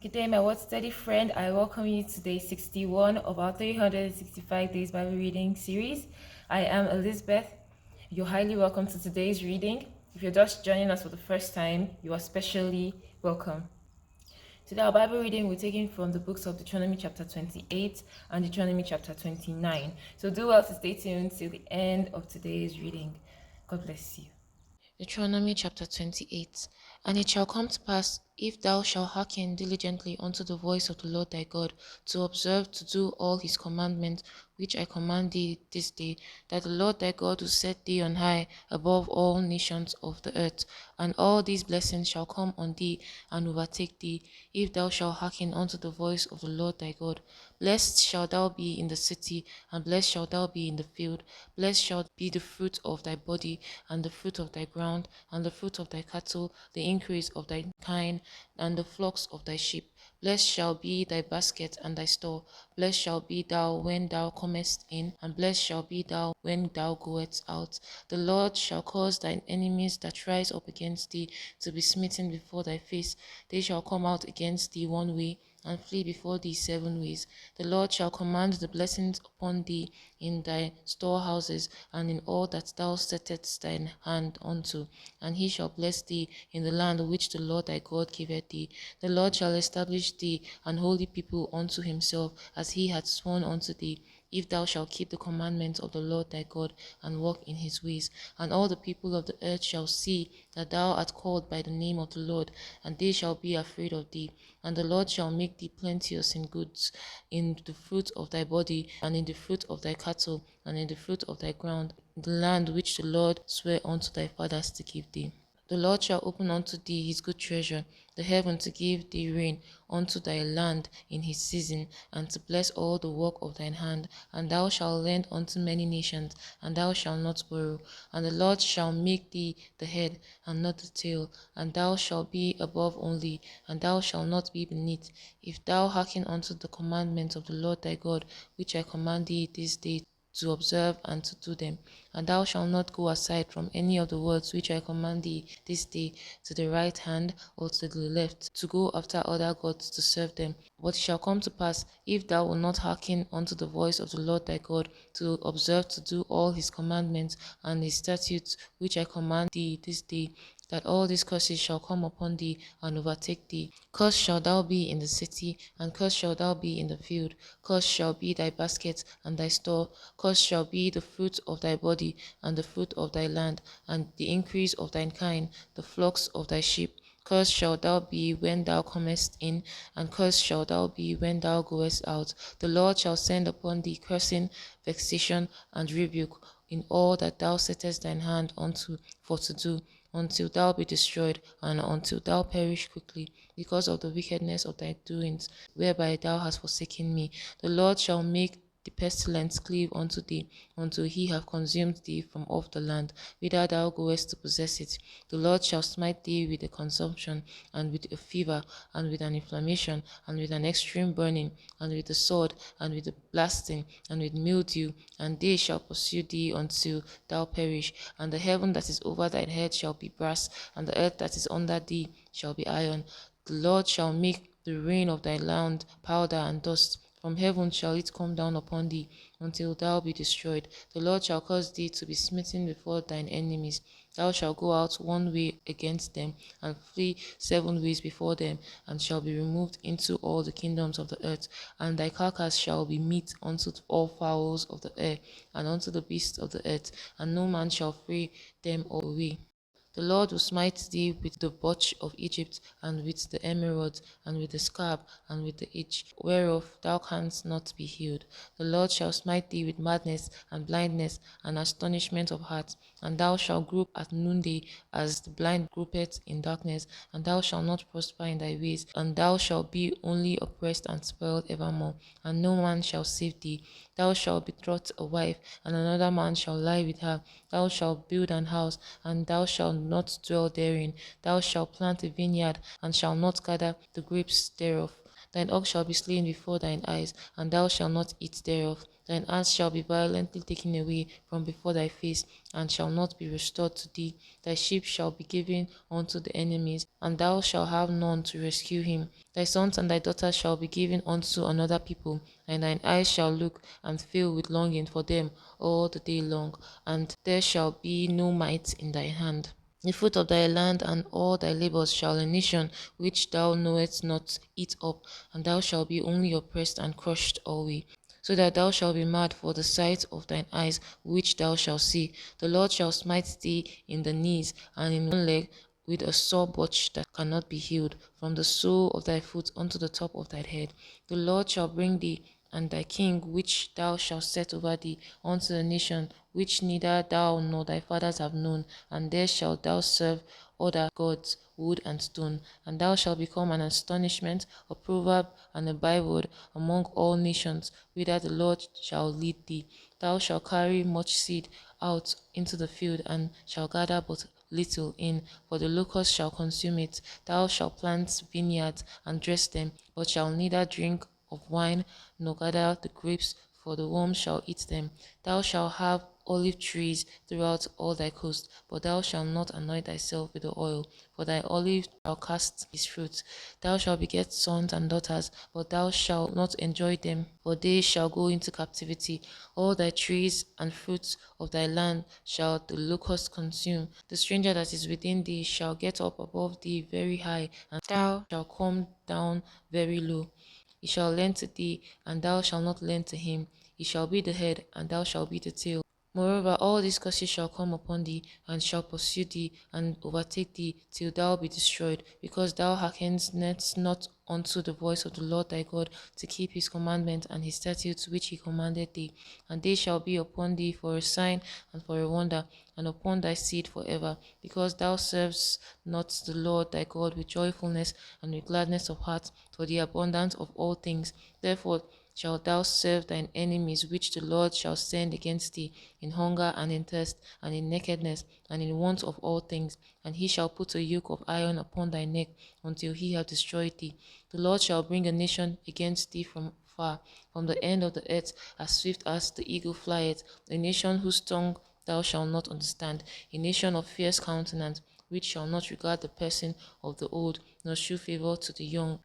Good day, my word study friend. I welcome you to day 61 of our 365 Days Bible Reading series. I am Elizabeth. You're highly welcome to today's reading. If you're just joining us for the first time, you are specially welcome. Today, our Bible reading we're taking from the books of Deuteronomy chapter 28 and Deuteronomy chapter 29. So do well to stay tuned till the end of today's reading. God bless you. Deuteronomy chapter 28. And it shall come to pass, if thou shalt hearken diligently unto the voice of the Lord thy God, to observe to do all his commandments, which I command thee this day, that the Lord thy God will set thee on high above all nations of the earth. And all these blessings shall come on thee and overtake thee, if thou shalt hearken unto the voice of the Lord thy God. Blessed shalt thou be in the city, and blessed shalt thou be in the field. Blessed shall be the fruit of thy body, and the fruit of thy ground, and the fruit of thy cattle, the increase of thy kine, and the flocks of thy sheep. Blessed shall be thy basket and thy store. Blessed shall be thou when thou comest in, and blessed shall be thou when thou goest out. The Lord shall cause thine enemies that rise up against thee to be smitten before thy face. They shall come out against thee one way, and flee before thee 7 ways. The Lord shall command the blessings upon thee in thy storehouses, and in all that thou settest thine hand unto. And he shall bless thee in the land which the Lord thy God giveth thee. The Lord shall establish thee an holy people unto himself, as he hath sworn unto thee, if thou shalt keep the commandments of the Lord thy God, and walk in his ways. And all the people of the earth shall see that thou art called by the name of the Lord, and they shall be afraid of thee. And the Lord shall make thee plenteous in goods, in the fruit of thy body, and in the fruit of thy cattle, and in the fruit of thy ground, in the land which the Lord sware unto thy fathers to give thee. The Lord shall open unto thee his good treasure, the heaven, to give thee rain unto thy land in his season, and to bless all the work of thine hand. And thou shalt lend unto many nations, and thou shalt not borrow. And the Lord shall make thee the head, and not the tail. And thou shalt be above only, and thou shalt not be beneath, if thou hearken unto the commandments of the Lord thy God, which I command thee this day, to observe and to do them. And thou shalt not go aside from any of the words which I command thee this day, to the right hand or to the left, to go after other gods to serve them. But it shall come to pass, if thou wilt not hearken unto the voice of the Lord thy God, to observe to do all his commandments and his statutes which I command thee this day, that all these curses shall come upon thee and overtake thee. Cursed shalt thou be in the city, and cursed shalt thou be in the field. Cursed shall be thy basket and thy store. Cursed shall be the fruit of thy body, and the fruit of thy land, and the increase of thine kind, the flocks of thy sheep. Cursed shalt thou be when thou comest in, and cursed shalt thou be when thou goest out. The Lord shall send upon thee cursing, vexation, and rebuke in all that thou settest thine hand unto for to do, until thou be destroyed, and until thou perish quickly, because of the wickedness of thy doings, whereby thou hast forsaken me. The Lord shall make the pestilence cleave unto thee, until he have consumed thee from off the land, whither thou goest to possess it. The Lord shall smite thee with a consumption, and with a fever, and with an inflammation, and with an extreme burning, and with the sword, and with the blasting, and with mildew, and they shall pursue thee until thou perish. And the heaven that is over thine head shall be brass, and the earth that is under thee shall be iron. The Lord shall make the rain of thy land powder and dust. From heaven shall it come down upon thee, until thou be destroyed. The Lord shall cause thee to be smitten before thine enemies. Thou shalt go out one way against them, and flee 7 ways before them, and shall be removed into all the kingdoms of the earth. And thy carcass shall be meat unto all fowls of the air, and unto the beasts of the earth, and no man shall free them away. The Lord will smite thee with the botch of Egypt, and with the emerald, and with the scab, and with the itch, whereof thou canst not be healed. The Lord shall smite thee with madness, and blindness, and astonishment of heart. And thou shalt grope at noonday, as the blind gropeth in darkness, and thou shalt not prosper in thy ways, and thou shalt be only oppressed and spoiled evermore, and no man shall save thee. Thou shalt betroth a wife, and another man shall lie with her. Thou shalt build an house, and thou shalt not dwell therein. Thou shalt plant a vineyard, and shalt not gather the grapes thereof. Thine ox shall be slain before thine eyes, and thou shalt not eat thereof. Thine ass shall be violently taken away from before thy face, and shall not be restored to thee. Thy sheep shall be given unto the enemies, and thou shalt have none to rescue him. Thy sons and thy daughters shall be given unto another people, and thine eyes shall look and fill with longing for them all the day long, and there shall be no might in thy hand. The fruit of thy land and all thy labours shall a nation which thou knowest not eat up, and thou shalt be only oppressed and crushed alway. So that thou shalt be mad for the sight of thine eyes, which thou shalt see. The Lord shall smite thee in the knees and in one leg with a sore botch that cannot be healed, from the sole of thy foot unto the top of thy head. The Lord shall bring thee and thy king, which thou shalt set over thee, unto the nation which neither thou nor thy fathers have known, and there shalt thou serve other gods, wood and stone, and thou shalt become an astonishment, a proverb, and a byword among all nations, whither the Lord shall lead thee. Thou shalt carry much seed out into the field, and shalt gather but little in, for the locust shall consume it. Thou shalt plant vineyards and dress them, but shall neither drink of wine nor gather the grapes, for the worm shall eat them. Thou shalt have olive trees throughout all thy coast, but thou shalt not anoint thyself with the oil, for thy olive shall cast his fruit. Thou shalt beget sons and daughters, but thou shalt not enjoy them, for they shall go into captivity. All thy trees and fruits of thy land shall the locust consume. The stranger that is within thee shall get up above thee very high, and thou shalt come down very low. He shall lend to thee, and thou shalt not lend to him. He shall be the head, and thou shalt be the tail. Moreover, all these curses shall come upon thee, and shall pursue thee, and overtake thee, till thou be destroyed, because thou hearkenedst not unto the voice of the Lord thy God, to keep his commandments and his statutes which he commanded thee. And they shall be upon thee for a sign and for a wonder, and upon thy seed forever, because thou servest not the Lord thy God with joyfulness and with gladness of heart, for the abundance of all things. Therefore shalt thou serve thine enemies, which the Lord shall send against thee, in hunger and in thirst, and in nakedness, and in want of all things. And he shall put a yoke of iron upon thy neck, until he have destroyed thee. The Lord shall bring a nation against thee from far, from the end of the earth, as swift as the eagle flieth, a nation whose tongue thou shalt not understand, a nation of fierce countenance, which shall not regard the person of the old, nor shew favour to the young.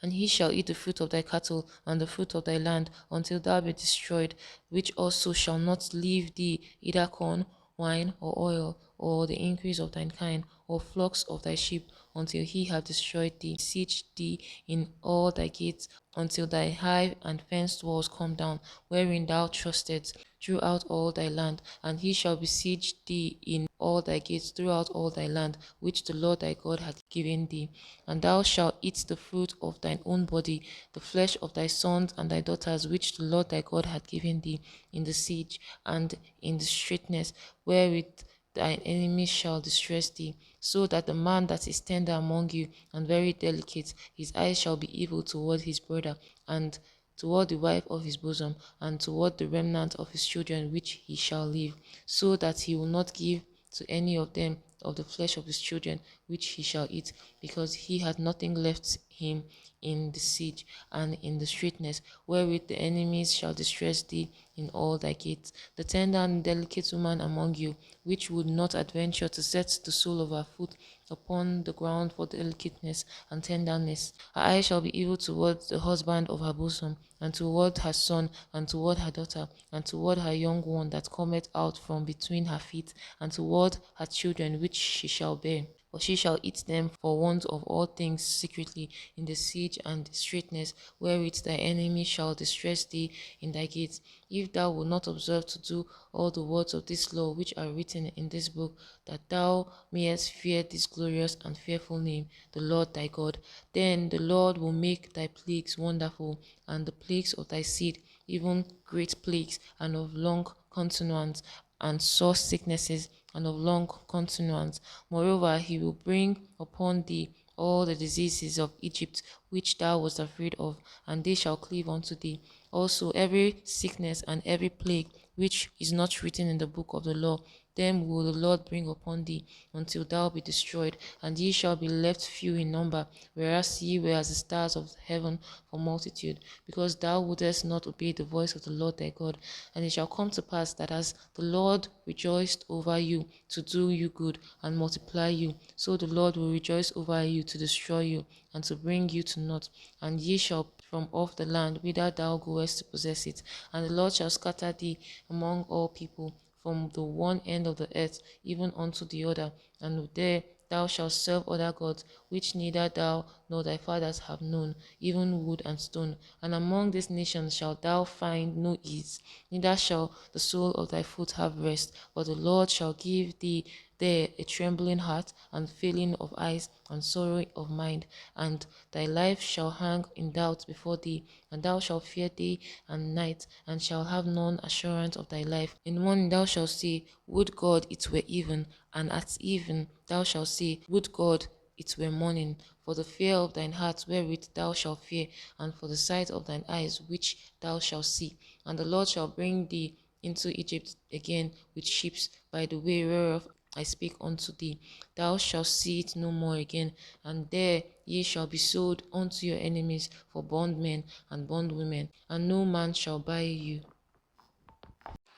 And he shall eat the fruit of thy cattle and the fruit of thy land, until thou be destroyed, which also shall not leave thee either corn, wine, or oil, or the increase of thine kind, or flocks of thy sheep, until he have destroyed thee, siege thee in all thy gates, until thy high and fenced walls come down, wherein thou trustedst throughout all thy land. And he shall besiege thee in all thy gates throughout all thy land, which the Lord thy God hath given thee. And thou shalt eat the fruit of thine own body, the flesh of thy sons and thy daughters, which the Lord thy God hath given thee, in the siege and in the straitness, wherewith thine enemies shall distress thee, so that the man that is tender among you and very delicate, his eyes shall be evil toward his brother, and toward the wife of his bosom, and toward the remnant of his children which he shall leave, so that he will not give to any of them of the flesh of his children which he shall eat, because he had nothing left him in the siege and in the straitness, wherewith the enemies shall distress thee in all thy gates. The tender and delicate woman among you, which would not adventure to set the sole of her foot upon the ground for delicateness and tenderness, her eye shall be evil toward the husband of her bosom, and toward her son, and toward her daughter, and toward her young one that cometh out from between her feet, and toward her children which she shall bear. For she shall eat them for want of all things secretly in the siege and straitness, wherewith thy enemy shall distress thee in thy gates. If thou wilt not observe to do all the words of this law which are written in this book, that thou mayest fear this glorious and fearful name, the Lord thy God, then the Lord will make thy plagues wonderful, and the plagues of thy seed, even great plagues, and of long continuance, and sore sicknesses, and of long continuance. Moreover, he will bring upon thee all the diseases of Egypt, which thou wast afraid of, and they shall cleave unto thee. Also every sickness and every plague which is not written in the book of the law, them will the Lord bring upon thee, until thou be destroyed, and ye shall be left few in number, whereas ye were as the stars of heaven for multitude, because thou wouldest not obey the voice of the Lord thy God. And it shall come to pass that as the Lord rejoiced over you to do you good and multiply you, so the Lord will rejoice over you to destroy you and to bring you to naught. And ye shall from off the land whither thou goest to possess it. And the Lord shall scatter thee among all people, from the one end of the earth even unto the other, and there thou shalt serve other gods, which neither thou nor thy fathers have known, even wood and stone. And among these nations shalt thou find no ease, neither shall the sole of thy foot have rest, but the Lord shall give thee there a trembling heart, and failing of eyes, and sorrow of mind, and thy life shall hang in doubt before thee, and thou shalt fear day and night, and shalt have none assurance of thy life. In the morning thou shalt say, Would God it were even, and at even thou shalt say, Would God it were morning, for the fear of thine heart wherewith thou shalt fear, and for the sight of thine eyes which thou shalt see. And the Lord shall bring thee into Egypt again with ships by the way whereof I speak unto thee. Thou shalt see it no more again, and there ye shall be sold unto your enemies for bondmen and bondwomen, and no man shall buy you.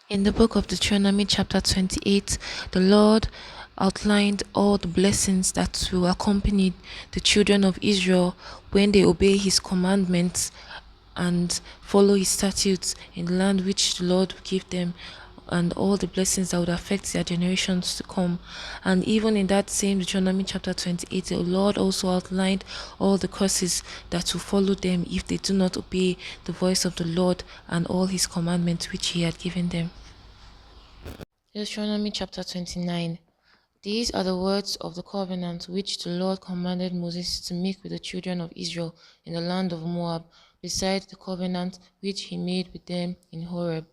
In the book of Deuteronomy, chapter 28, the Lord outlined all the blessings that will accompany the children of Israel when they obey his commandments and follow his statutes in the land which the Lord will give them, and all the blessings that would affect their generations to come. And even in that same Deuteronomy chapter 28, the Lord also outlined all the curses that will follow them if they do not obey the voice of the Lord and all his commandments which he had given them. Deuteronomy chapter 29. These are the words of the covenant which the Lord commanded Moses to make with the children of Israel in the land of Moab, beside the covenant which he made with them in Horeb.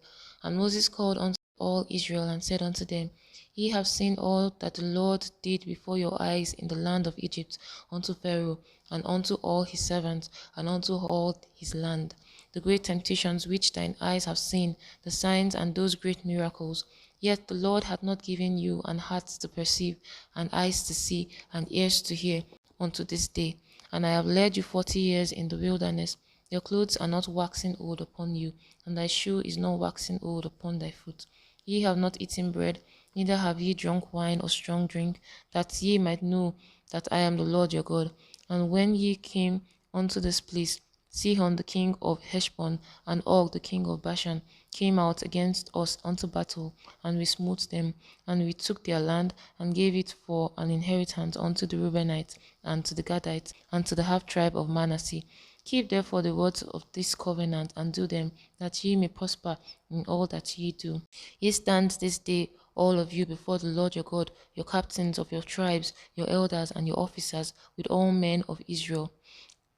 And Moses called unto all Israel and said unto them, Ye have seen all that the Lord did before your eyes in the land of Egypt unto Pharaoh, and unto all his servants, and unto all his land, the great temptations which thine eyes have seen, the signs and those great miracles. Yet the Lord hath not given you an heart to perceive, and eyes to see, and ears to hear, unto this day. And I have led you 40 years in the wilderness. Your clothes are not waxing old upon you, and thy shoe is not waxing old upon thy foot. Ye have not eaten bread, neither have ye drunk wine or strong drink, that ye might know that I am the Lord your God. And when ye came unto this place, Sihon the king of Heshbon and Og the king of Bashan came out against us unto battle, and we smote them, and we took their land, and gave it for an inheritance unto the Reubenites, and to the Gadites, and to the half tribe of Manasseh. Keep therefore the words of this covenant, and do them, that ye may prosper in all that ye do. Ye stand this day all of you before the Lord your God, your captains of your tribes, your elders, and your officers, with all men of Israel,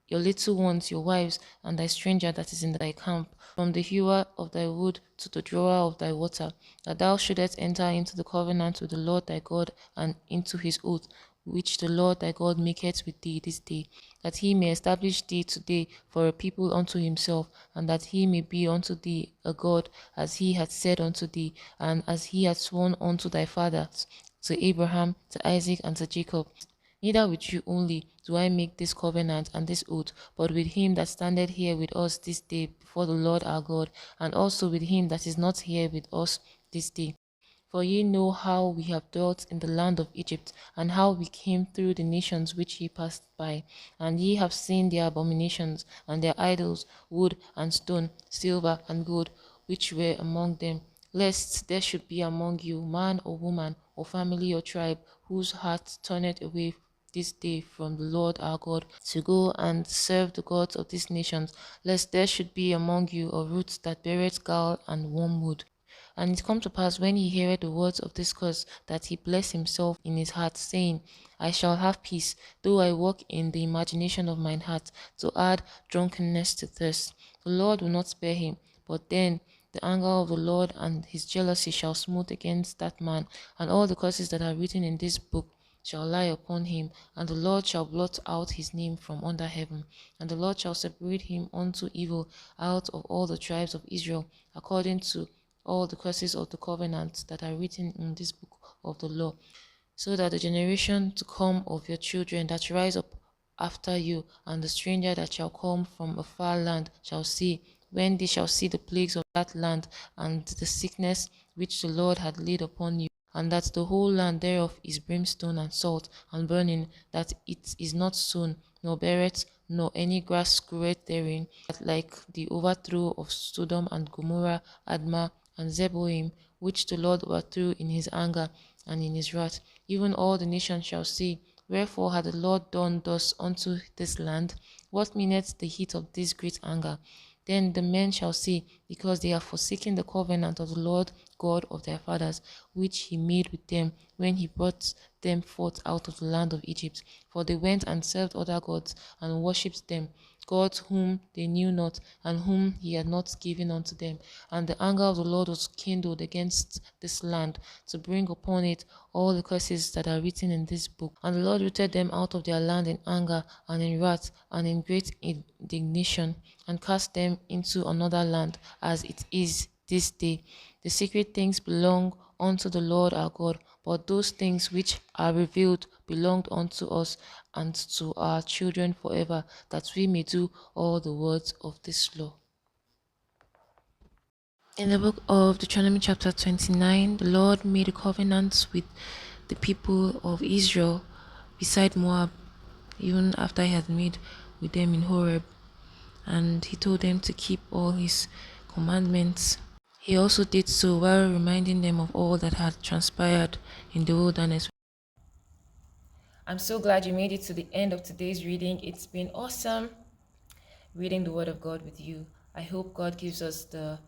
your little ones, your wives, and thy stranger that is in thy camp, from the hewer of thy wood to the drawer of thy water, that thou shouldest enter into the covenant with the Lord thy God, and into his oath, which the Lord thy God maketh with thee this day, that he may establish thee today for a people unto himself, and that he may be unto thee a God, as he hath said unto thee, and as he hath sworn unto thy fathers, to Abraham, to Isaac, and to Jacob. Neither with you only do I make this covenant and this oath, but with him that standeth here with us this day before the Lord our God, and also with him that is not here with us this day. For ye know how we have dwelt in the land of Egypt, and how we came through the nations which ye passed by. And ye have seen their abominations, and their idols, wood and stone, silver and gold, which were among them, lest there should be among you man or woman, or family or tribe, whose heart turneth away this day from the Lord our God, to go and serve the gods of these nations, lest there should be among you a root that beareth gall and wormwood. And it come to pass, when he heareth the words of this curse, that he bless himself in his heart, saying, I shall have peace, though I walk in the imagination of mine heart, to add drunkenness to thirst. The Lord will not spare him, but then the anger of the Lord and his jealousy shall smooth against that man, and all the curses that are written in this book shall lie upon him, and the Lord shall blot out his name from under heaven, and the Lord shall separate him unto evil out of all the tribes of Israel, according to all the curses of the covenant that are written in this book of the law, so that the generation to come of your children that rise up after you, and the stranger that shall come from a far land shall see, when they shall see the plagues of that land, and the sickness which the Lord had laid upon you, and that the whole land thereof is brimstone and salt and burning, that it is not sown, nor beareth, nor any grass groweth therein, that like the overthrow of Sodom and Gomorrah, Admah, and Zeboim, which the Lord overthrew in his anger and in his wrath, even all the nations shall see. Wherefore had the Lord done thus unto this land? What meaneth the heat of this great anger? Then the men shall say, because they have forsaken the covenant of the Lord God of their fathers, which he made with them when he brought them forth out of the land of Egypt. For they went and served other gods and worshipped them, gods whom they knew not, and whom he had not given unto them. And the anger of the Lord was kindled against this land, to bring upon it all the curses that are written in this book. And the Lord rooted them out of their land in anger and in wrath and in great indignation, and cast them into another land, as it is this day. The secret things belong unto the Lord our God, but those things which are revealed belonged unto us and to our children forever, that we may do all the words of this law. In the book of Deuteronomy chapter 29, the Lord made a covenant with the people of Israel beside Moab, even after he had made with them in Horeb, and he told them to keep all his commandments. He also did so while reminding them of all that had transpired in the wilderness. I'm so glad you made it to the end of today's reading. It's been awesome reading the Word of God with you. I hope God gives us the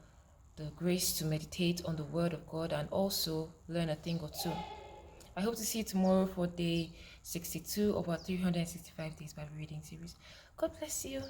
grace to meditate on the Word of God and also learn a thing or two. I hope to see you tomorrow for day 62 of our 365 Days Bible Reading series. God bless you.